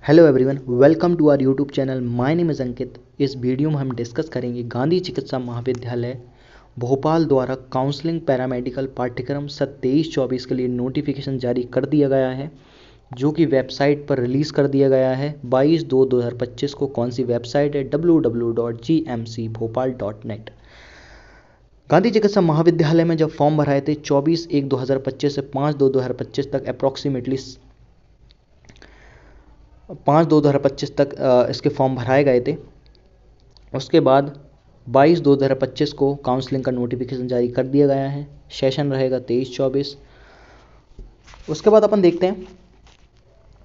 Hello everyone, welcome to our YouTube channel. My name is Ankit. इस video में हम discuss करेंगे गांधी चिकित्सा महाविद्यालय भोपाल द्वारा काउंसलिंग पैरामेडिकल पाठ्यक्रम 23-24 के लिए नोटिफिकेशन जारी कर दिया गया है, जो कि वेबसाइट पर रिलीज़ कर दिया गया है 22/2/2025 को। कौन सी वेबसाइट है? www.gmcbhopal.net। गांधी चिकित्सा महाविद्यालय में जब फॉर्म भराए थे 24/1/2025 से 5/2/2025 तक अप्रॉक्सीमेटली 5/2/2025 तक इसके फॉर्म भराए गए थे। उसके बाद 22/2/2025 को काउंसलिंग का नोटिफिकेशन जारी कर दिया गया है। सेशन रहेगा 23-24। उसके बाद अपन देखते हैं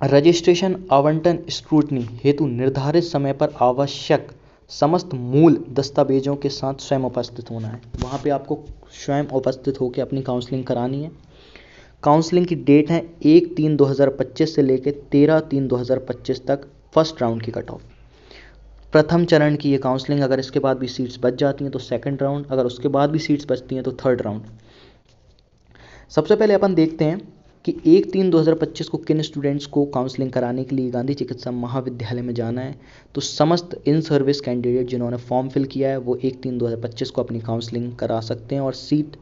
रजिस्ट्रेशन आवंटन स्क्रूटनी हेतु निर्धारित समय पर आवश्यक समस्त मूल दस्तावेजों के साथ स्वयं उपस्थित होना है। वहाँ पे आपको स्वयं उपस्थित होकर अपनी काउंसलिंग करानी है। काउंसलिंग की डेट है 1/3/2025 से लेकर 13/3/2025 तक फर्स्ट राउंड की कट ऑफ। प्रथम चरण की ये काउंसलिंग, अगर इसके बाद भी सीट्स बच जाती हैं तो सेकंड राउंड, अगर उसके बाद भी सीट्स बचती हैं तो थर्ड राउंड। सबसे पहले अपन देखते हैं कि 1/3/2025 को किन स्टूडेंट्स को काउंसलिंग कराने के लिए गांधी चिकित्सा महाविद्यालय में जाना है। तो समस्त इन सर्विस कैंडिडेट जिन्होंने फॉर्म फिल किया है वो 1/3/2025 को अपनी काउंसलिंग करा सकते हैं और सीट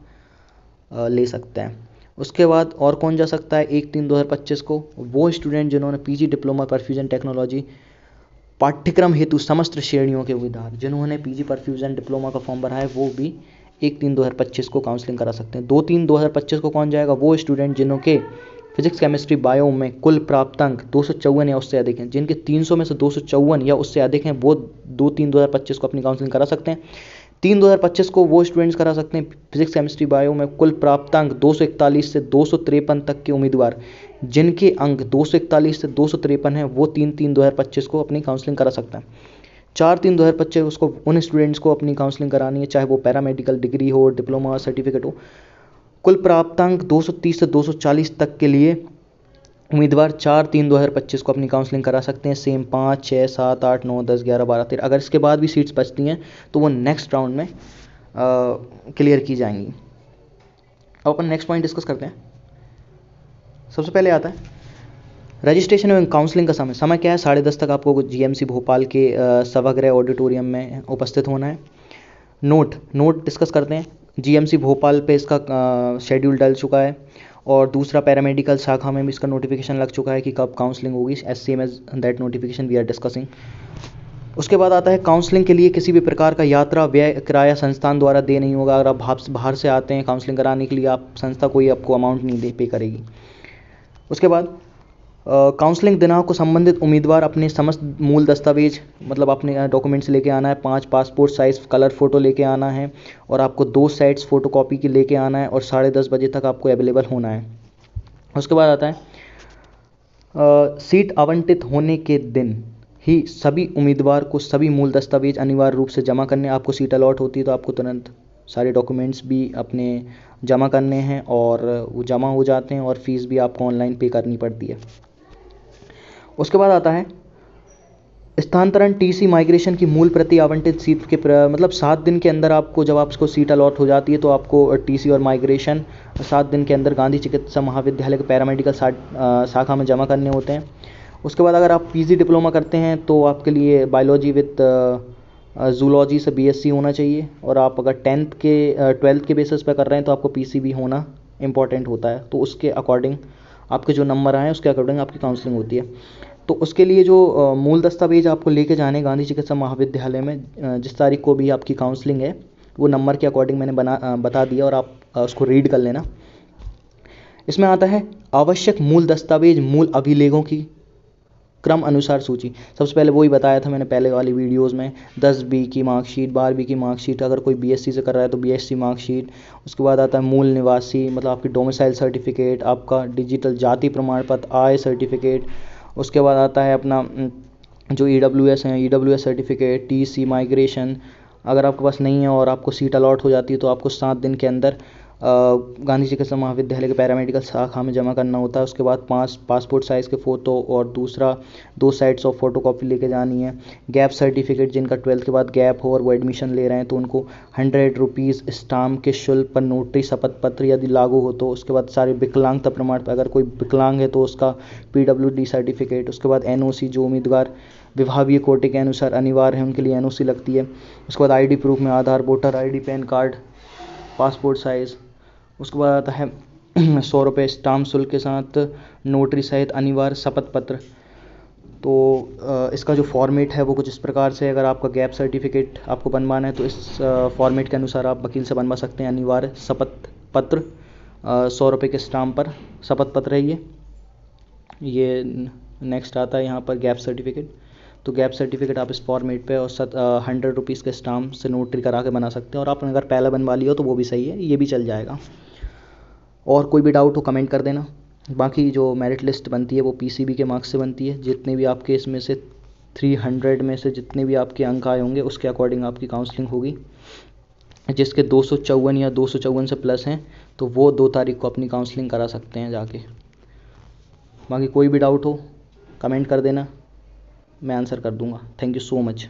ले सकते हैं। उसके बाद और कौन जा सकता है 1/3/2025 को? वो स्टूडेंट जिन्होंने पीजी डिप्लोमा परफ्यूजन टेक्नोलॉजी पाठ्यक्रम हेतु समस्त श्रेणियों के उम्मीदवार जिन्होंने पीजी परफ्यूजन डिप्लोमा का फॉर्म भरा है वो भी 1/3/2025 को काउंसलिंग करा सकते हैं। 2/3/2025 को कौन जाएगा? वो स्टूडेंट जिनके फिजिक्स केमिस्ट्री बायो में कुल प्राप्तांक 254 या उससे अधिक हैं। जिनके 300 में से 254 या उससे अधिक हैं वो 2/3/2025 को अपनी काउंसलिंग करा सकते हैं। 3/2025 को वो स्टूडेंट्स करा सकते हैं फिजिक्स केमिस्ट्री बायो में कुल प्राप्तांक 241 से 253 तक के उम्मीदवार जिनके अंक 241 से 253 हैं वो 3/3/2025 को अपनी काउंसलिंग करा सकता है। 4/3/2025 को उन स्टूडेंट्स को अपनी काउंसलिंग करानी है चाहे वो पैरामेडिकल डिग्री हो, डिप्लोमा सर्टिफिकेट हो। कुल प्राप्तांक 230 से 240 तक के लिए उम्मीदवार 4/3/2025 को अपनी काउंसलिंग करा सकते हैं। सेम 5, 6, 7, 8, 9, 10, 11, 12, 13 अगर इसके बाद भी सीट्स बचती हैं तो वो नेक्स्ट राउंड में क्लियर की जाएंगी। अब अपन नेक्स्ट पॉइंट डिस्कस करते हैं। सबसे पहले आता है रजिस्ट्रेशन एवं काउंसलिंग का समय क्या है? 10:30 तक आपको जीएमसी भोपाल के सभागृह ऑडिटोरियम में उपस्थित होना है। नोट डिस्कस करते हैं। जीएमसी भोपाल पे इसका शेड्यूल डल चुका है और दूसरा पैरामेडिकल शाखा में भी इसका नोटिफिकेशन लग चुका है कि कब काउंसलिंग होगी। Same as that notification we are discussing. उसके बाद आता है काउंसलिंग के लिए किसी भी प्रकार का यात्रा व्यय किराया संस्थान द्वारा दे नहीं होगा। अगर आप बाहर से आते हैं काउंसलिंग कराने के लिए, आप संस्था कोई आपको अमाउंट नहीं पे करेगी। उसके बाद काउंसलिंग दिनांक को संबंधित उम्मीदवार अपने समस्त मूल दस्तावेज मतलब अपने डॉक्यूमेंट्स लेके आना है। 5 पासपोर्ट साइज कलर फ़ोटो लेके आना है और आपको 2 सेट्स फ़ोटोकॉपी के लेके आना है और 10:30 बजे तक आपको अवेलेबल होना है। उसके बाद आता है सीट आवंटित होने के दिन ही सभी उम्मीदवार को सभी मूल दस्तावेज अनिवार्य रूप से जमा करने। आपको सीट अलॉट होती है तो आपको तुरंत सारे डॉक्यूमेंट्स भी अपने जमा करने हैं और वो जमा हो जाते हैं और फीस भी आपको ऑनलाइन पे करनी पड़ती है। उसके बाद आता है स्थानांतरण टीसी माइग्रेशन की मूल प्रति आवंटित सीट के मतलब 7 दिन के अंदर आपको, जब आपको सीट अलॉट हो जाती है तो आपको टीसी और माइग्रेशन 7 दिन के अंदर गांधी चिकित्सा महाविद्यालय के पैरामेडिकल शाखा में जमा करने होते हैं। उसके बाद अगर आप पीजी डिप्लोमा करते हैं तो आपके लिए बायोलॉजी विद जूलॉजी से बीएससी होना चाहिए और आप अगर 12th के बेसिस पर कर रहे हैं तो आपको पीसीबी होना इंपॉर्टेंट होता है। तो उसके अकॉर्डिंग आपके जो नंबर आए उसके अकॉर्डिंग आपकी काउंसलिंग होती है। तो उसके लिए जो मूल दस्तावेज आपको लेके जाने गांधी चिकित्सा महाविद्यालय में जिस तारीख को भी आपकी काउंसलिंग है वो नंबर के अकॉर्डिंग मैंने बता दिया और आप उसको रीड कर लेना। इसमें आता है आवश्यक मूल दस्तावेज मूल अभिलेखों की क्रम अनुसार सूची। सबसे पहले वही बताया था मैंने पहले वाली वीडियोस में, 10वीं की मार्कशीट, 12वीं की मार्कशीट, अगर कोई बीएससी से कर रहा है तो बीएससी मार्कशीट। उसके बाद आता है मूल निवासी मतलब आपकी डोमिसाइल सर्टिफिकेट, आपका डिजिटल जाति प्रमाण पत्र, आय सर्टिफिकेट। उसके बाद आता है अपना जो ईडब्ल्यूएस है, ईडब्ल्यूएस सर्टिफिकेट, टीसी माइग्रेशन। अगर आपके पास नहीं है और आपको सीट अलॉट हो जाती है तो आपको 7 दिन के अंदर गांधी चिकित्सा महाविद्यालय के पैरामेडिकल शाखा में जमा करना होता है। उसके बाद 5 पासपोर्ट साइज़ के फ़ोटो और दूसरा 2 सेट्स ऑफ फ़ोटो कॉपी लेके जानी है। गैप सर्टिफिकेट, जिनका 12th के बाद गैप हो और वो एडमिशन ले रहे हैं तो उनको 100 रुपीज़ स्टाम्प के शुल्क पर नोटरी शपथ पत्र यदि लागू हो तो। उसके बाद सारे विकलांगता प्रमाण पत्र, अगर कोई विकलांग है तो उसका PWD सर्टिफिकेट। उसके बाद NOC, जो उम्मीदवार विभागीय कोटे के अनुसार अनिवार्य है उनके लिए NOC लगती है। उसके बाद ID प्रूफ में Aadhaar, voter ID, PAN card, passport size. उसके बाद आता है 100 रुपये स्टाम्प शुल्क के साथ नोटरी सहित अनिवार्य शपथ पत्र। तो इसका जो फॉर्मेट है वो कुछ इस प्रकार से, अगर आपका गैप सर्टिफिकेट आपको बनवाना है तो इस फॉर्मेट के अनुसार आप वकील से बनवा सकते हैं। अनिवार्य शपथ पत्र 100 रुपये के स्टाम्प पर शपथ पत्र है ये। नेक्स्ट आता है यहाँ पर गैप सर्टिफिकेट। तो गैप सर्टिफिकेट आप इस फॉर्मेट पे और 100 रुपीज़ के स्टाम्प से नोटरी करा के बना सकते हैं। और आपने अगर पहला बनवा लिया हो तो वो भी सही है, ये भी चल जाएगा। और कोई भी डाउट हो कमेंट कर देना। बाकी जो मेरिट लिस्ट बनती है वो PCB के मार्क्स से बनती है। जितने भी आपके इसमें से 300 में से जितने भी आपके अंक आए होंगे उसके अकॉर्डिंग आपकी काउंसलिंग होगी। जिसके 254 या 254 से प्लस हैं तो वो 2 तारीख को अपनी काउंसलिंग करा सकते हैं जाके। बाकी कोई भी डाउट हो कमेंट कर देना, मैं आंसर कर दूंगा। Thank you so much.